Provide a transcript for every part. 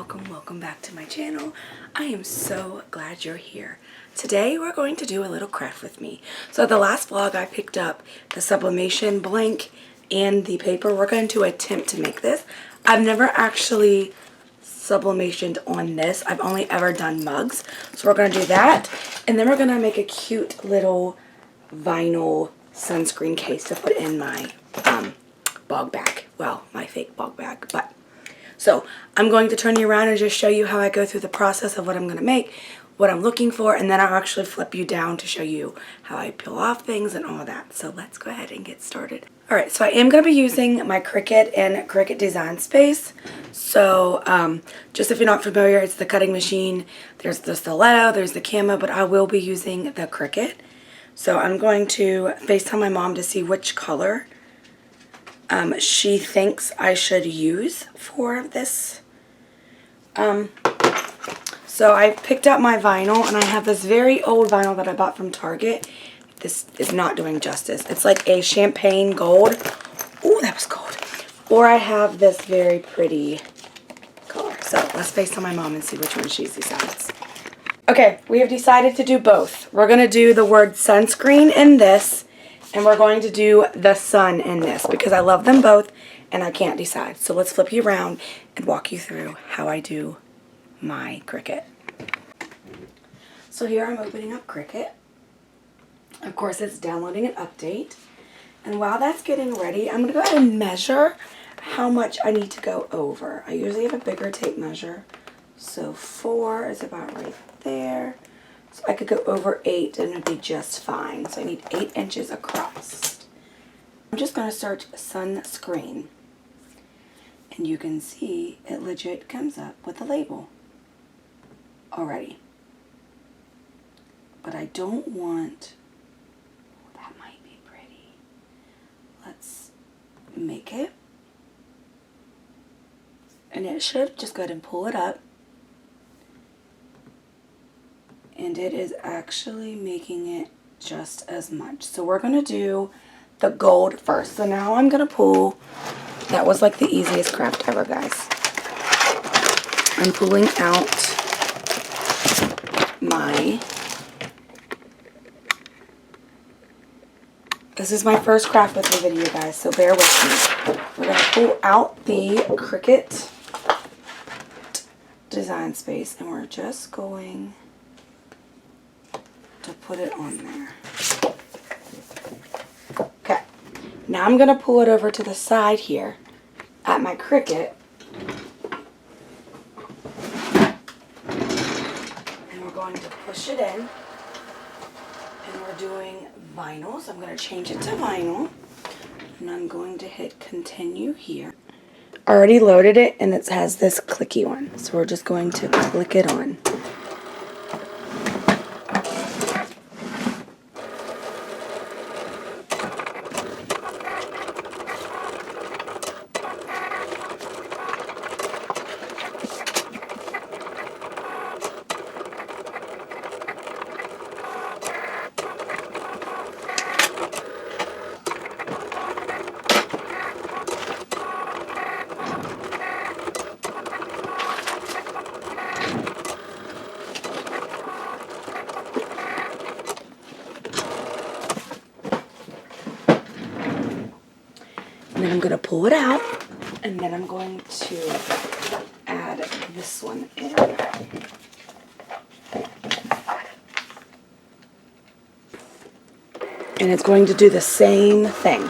welcome back to my channel. I am so glad you're here. Today we're going to do a little craft with me. So the last vlog I picked up the sublimation blank and the paper. We're going to attempt to make this. I've never actually sublimationed on this. I've only ever done mugs. So we're going to do that, and then we're going to make a cute little vinyl sunscreen case to put in my bog bag. Well, my fake bog bag, but so I'm going to turn you around and just show you how I go through the process of what I'm going to make, what I'm looking for, and then I'll actually flip you down to show you how I peel off things and all that. So let's go ahead and get started. Alright, so I am going to be using my Cricut and Cricut Design Space. So just if you're not familiar, it's the cutting machine. There's the stiletto, there's the camo, but I will be using the Cricut. So I'm going to FaceTime my mom to see which color she thinks I should use for this. So I picked up my vinyl, and I have this very old vinyl that I bought from Target. This is not doing justice. It's like a champagne gold. Ooh, that was gold. Or I have this very pretty color. So let's FaceTime my mom and see which one she decides. Okay, we have decided to do both. We're going to do the word sunscreen in this, and we're going to do the sun in this because I love them both and I can't decide. So let's flip you around and walk you through how I do my Cricut. So here I'm opening up Cricut. Of course, it's downloading an update. And while that's getting ready, I'm going to go ahead and measure how much I need to go over. I usually have a bigger tape measure. So 4 is about right there. So I could go over 8 and it would be just fine. So I need 8 inches across. I'm just going to search sunscreen. And you can see it legit comes up with a label already. But I don't want... Oh, that might be pretty. Let's make it. And it should just go ahead and pull it up. And it is actually making it just as much. So we're going to do the gold first. So now I'm going to pull, that was like the easiest craft ever, guys. I'm pulling out my, this is my first craft with the video, guys, so bear with me. We're going to pull out the Cricut Design Space, and we're just going to put it on there. Okay, now I'm going to pull it over to the side here at my Cricut, and we're going to push it in, and we're doing vinyl, so I'm going to change it to vinyl, and I'm going to hit continue here. I already loaded it, and it has this clicky one, so we're just going to click it on. And then I'm going to pull it out, and then I'm going to add this one in. And it's going to do the same thing.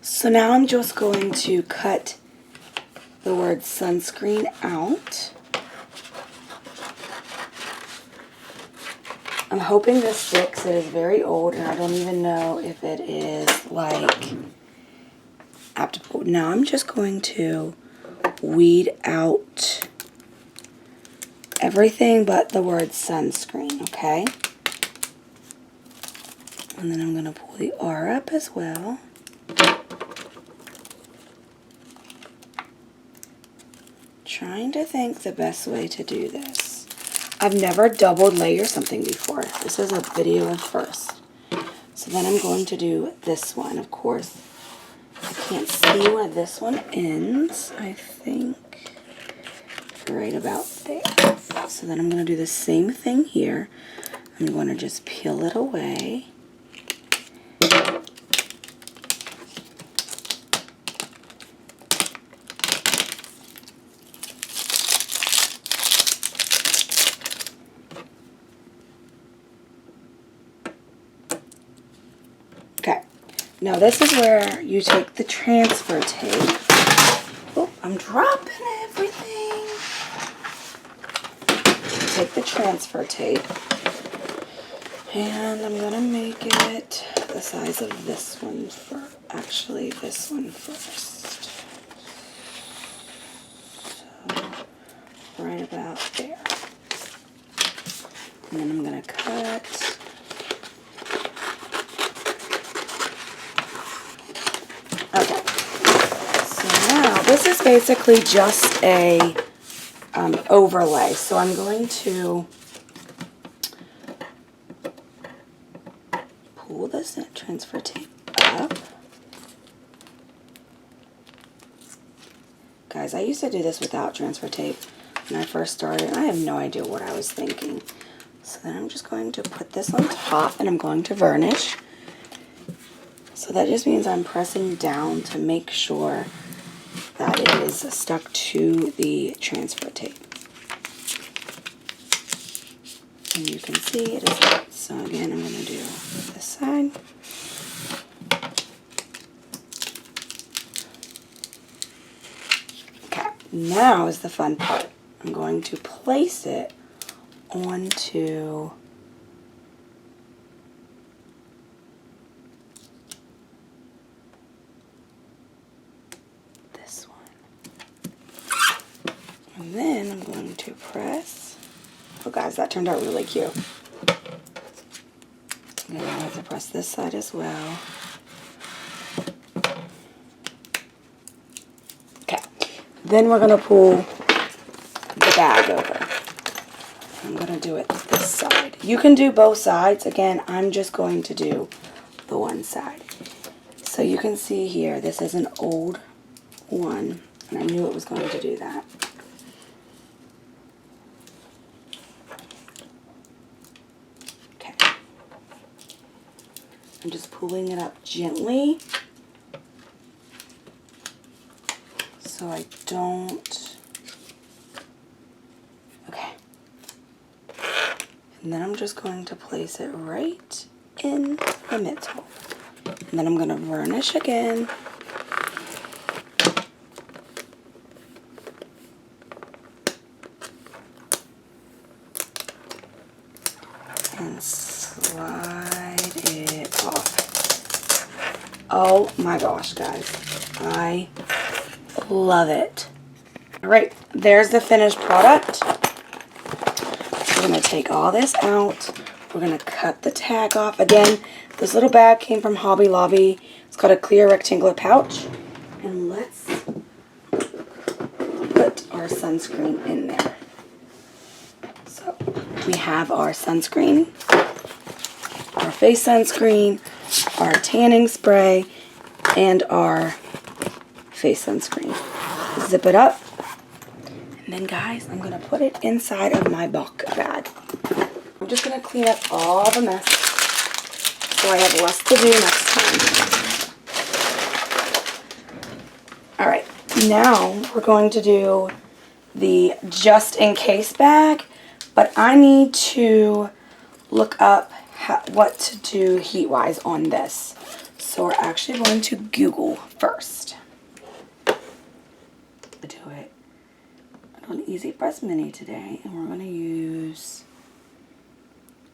So now I'm just going to cut the word sunscreen out. I'm hoping this sticks. It is very old, and I don't even know if it is like applicable. Now I'm just going to weed out everything but the word sunscreen, okay? And then I'm going to pull the R up as well. Trying to think the best way to do this. I've never doubled layer something before. This is a video of first. So then I'm going to do this one. Of course, I can't see where this one ends. I think right about there. So then I'm going to do the same thing here. I'm going to just peel it away. Okay, now this is where you take the transfer tape. Oh, I'm dropping everything. Take the transfer tape, and I'm gonna make it the size of this one actually this one first. So, right about there. And then I'm gonna cut. Okay, so now this is basically just a overlay. So I'm going to pull this transfer tape up. Guys, I used to do this without transfer tape when I first started. I have no idea what I was thinking. So then I'm just going to put this on top and I'm going to varnish. So that just means I'm pressing down to make sure that it is stuck to the transfer tape. And you can see it is not. So again, I'm going to do this side. Okay, now is the fun part. I'm going to place it onto this one. And then I'm going to press. Oh guys, that turned out really cute. And I have to press this side as well. Okay, then we're going to pull the bag over. I'm going to do it this side. You can do both sides. Again, I'm just going to do the one side. So you can see here, this is an old one, and I knew it was going to do that. Okay. I'm just pulling it up gently so I don't. Okay. And then I'm just going to place it right in the middle. And then I'm going to varnish again. And slide it off. Oh my gosh, guys. I love it. Alright, there's the finished product. We're going to take all this out. We're going to cut the tag off. Again, this little bag came from Hobby Lobby. It's got a clear rectangular pouch. And let's put our sunscreen in there. So we have our sunscreen, our face sunscreen, our tanning spray, and our face sunscreen. Zip it up. And then guys, I'm going to put it inside of my bulk bag. I'm just going to clean up all the mess so I have less to do next time. Alright, now we're going to do the just in case bag, but I need to look up what to do heat wise on this. So we're actually going to Google first. Do it on Easy Press Mini today, and we're going to use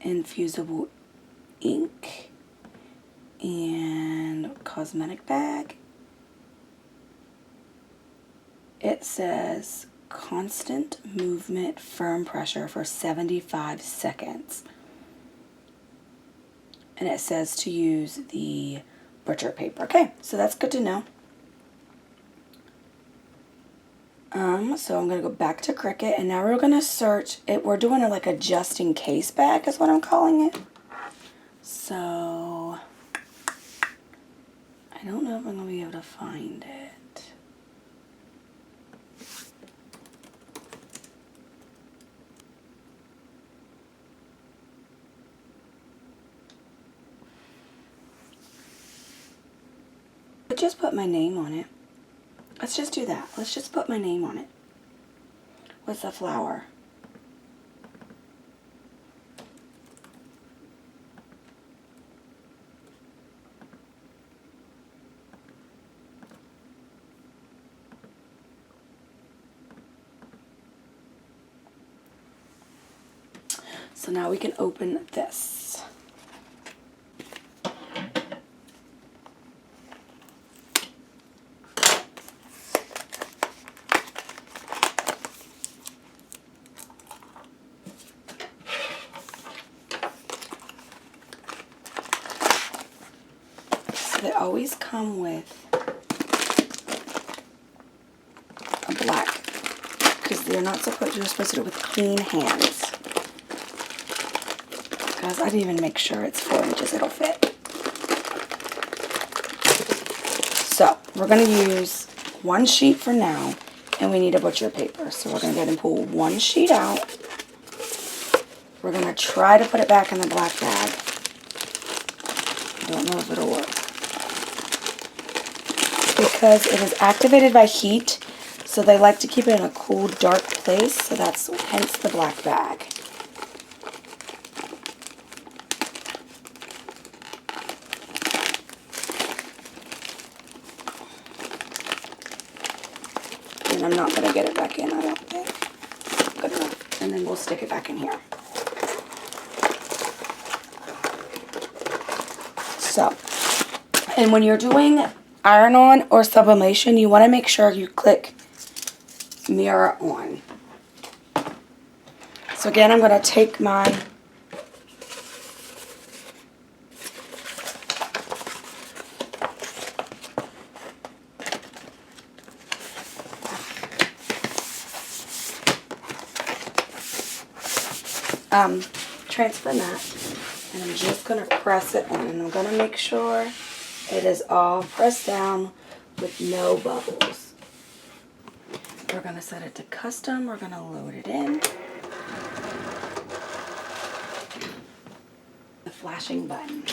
infusible ink and cosmetic bag. It says constant movement, firm pressure for 75 seconds. And it says to use the butcher paper. Okay, so that's good to know. So I'm going to go back to Cricut, and now we're going to search it. We're doing like a just in case bag is what I'm calling it. So I don't know if I'm going to be able to find it. Just put my name on it. Let's just do that. Let's just put my name on it. What's the flower? So now we can open this. They always come with a black, because you're supposed to do it with clean hands. Guys, I didn't even make sure it's 4 inches it'll fit. So we're going to use one sheet for now, and we need a butcher paper. So we're going to go ahead and pull one sheet out. We're going to try to put it back in the black bag. I don't know if it'll work, because it is activated by heat, so they like to keep it in a cool, dark place, so that's hence the black bag. And I'm not going to get it back in, I don't think. Good enough. And then we'll stick it back in here. So, and when you're doing iron-on or sublimation, you want to make sure you click mirror on. So again, I'm going to take my transfer mat, and I'm just going to press it on, and I'm going to make sure it is all pressed down with no bubbles. We're going to set it to custom. We're going to load it in. The flashing button.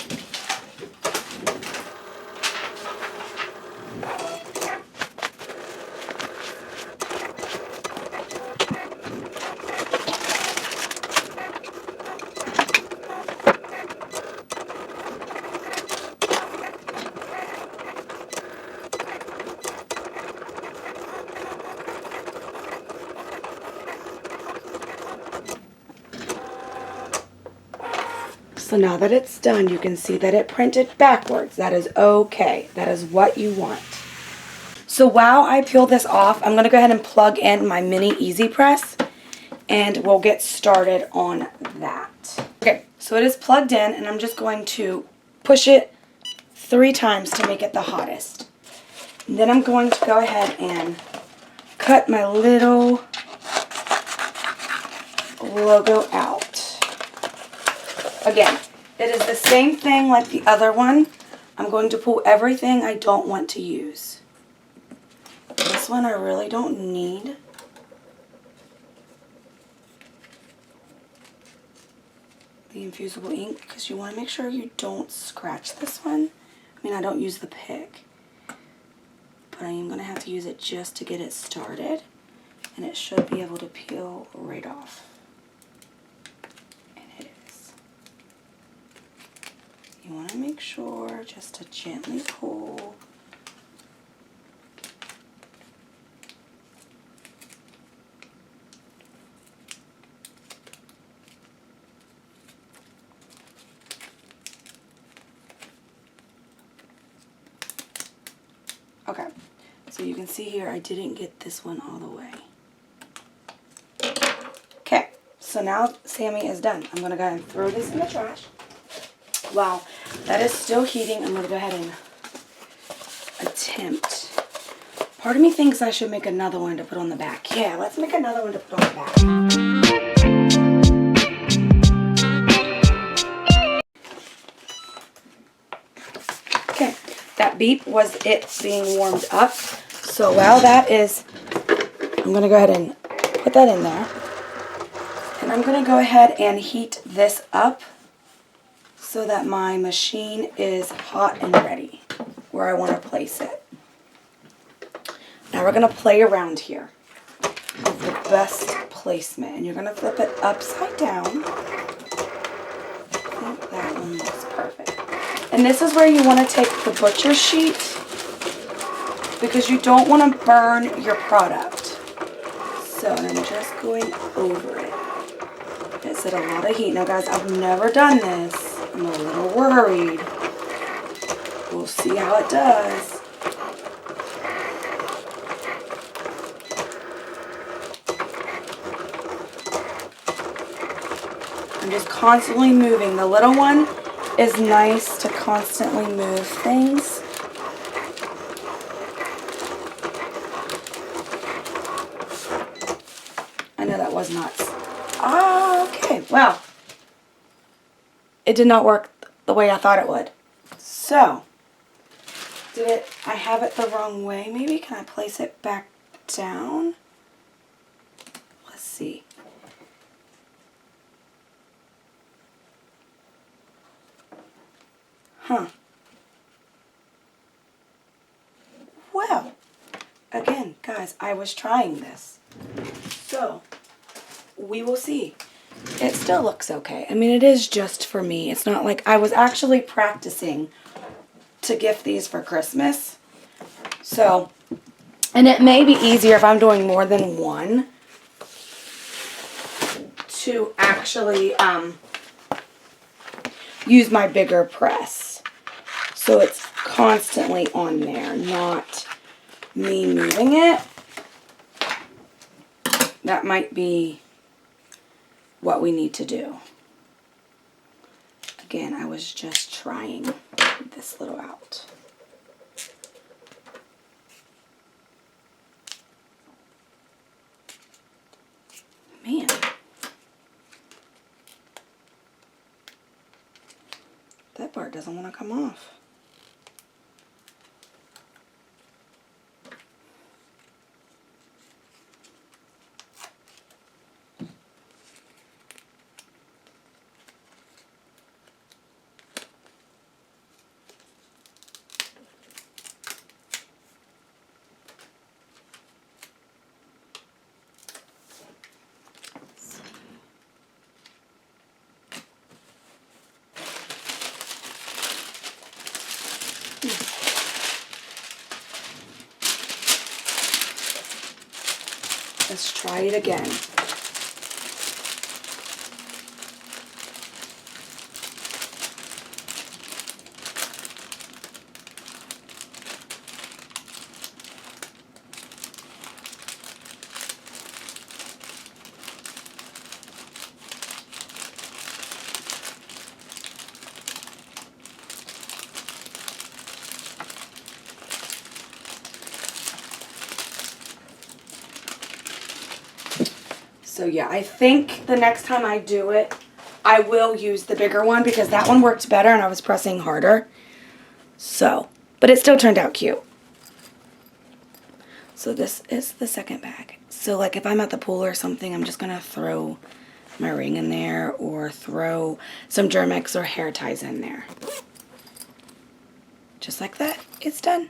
So now that it's done, you can see that it printed backwards. That is okay. That is what you want. So while I peel this off, I'm going to go ahead and plug in my mini Easy Press, and we'll get started on that. Okay, so it is plugged in, and I'm just going to push it 3 times to make it the hottest. And then I'm going to go ahead and cut my little logo out. Again, it is the same thing like the other one. I'm going to pull everything I don't want to use. This one I really don't need. The infusible ink, because you want to make sure you don't scratch this one. I mean, I don't use the pick, but I am going to have to use it just to get it started, and it should be able to peel right off. You want to make sure just to gently pull. Okay, so you can see here I didn't get this one all the way. Okay, so now Sammy is done. I'm going to go ahead and throw this in the trash. While that is still heating, I'm going to go ahead and attempt Part of me thinks I should make another one to put on the back. Yeah, let's make another one to put on the back. Okay, that beep was it being warmed up. So while that is, I'm going to go ahead and put that in there. And I'm going to go ahead and heat this up so that my machine is hot and ready where I want to place it. Now we're going to play around here with the best placement. And you're going to flip it upside down. I think that one looks perfect. And this is where you want to take the butcher sheet because you don't want to burn your product. So I'm just going over it. It's at a lot of heat. Now guys, I've never done this. I'm a little worried. We'll see how it does. I'm just constantly moving. The little one is nice to constantly move things. I know that was nuts. Ah, okay. Well, it did not work the way I thought it would. So, I have it the wrong way maybe? Can I place it back down? Let's see. Huh. Well, again, guys, I was trying this. So, we will see. It still looks okay. I mean, it is just for me. It's not like I was actually practicing to gift these for Christmas. So, and it may be easier if I'm doing more than one to actually use my bigger press. So it's constantly on there, not me moving it. That might be what we need to do. Again, I was just trying this little out. Man. That part doesn't want to come off. Let's try it again. So yeah, I think the next time I do it, I will use the bigger one because that one worked better and I was pressing harder. So, but it still turned out cute. So this is the second bag. So like if I'm at the pool or something, I'm just gonna throw my ring in there or throw some Germex or hair ties in there. Just like that, it's done.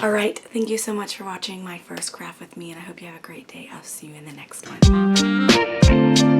Alright, thank you so much for watching my first craft with me, and I hope you have a great day. I'll see you in the next one.